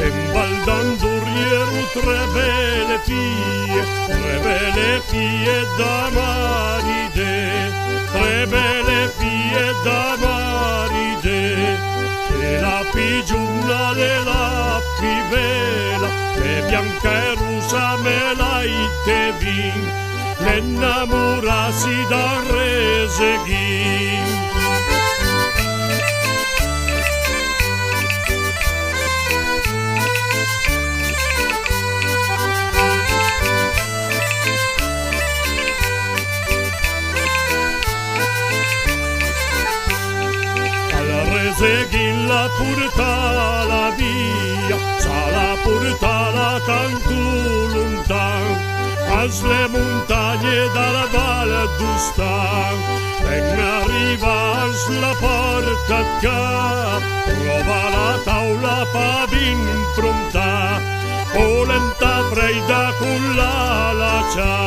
in Val d'Andurrieru tre belle figlie da maride, tre belle figlie da maride, che la pigiuna e la pivela, che bianca e russa me la itevin, l'ennamorasi da reseghin. Reseghin la portala via, sa la portala tanto lontan, as le montagne dalla Valle d'Ustan, ben arrivas la porta cap, trova la taula pa vin pronta, polenta freida con la cià.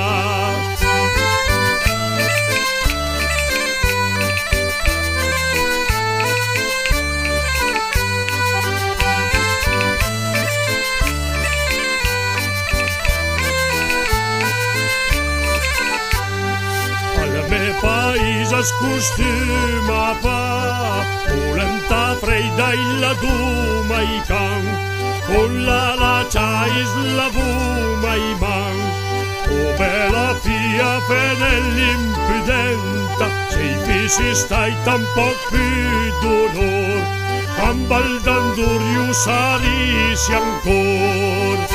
Me paisa scostuma pa, polenta freida illa duma i can, con la ciais la vuma i man. Oh bella fia fedell'impudenta, se i fisi stai tampoc più dolor, amb Val d'Andurrio sarisi ancor.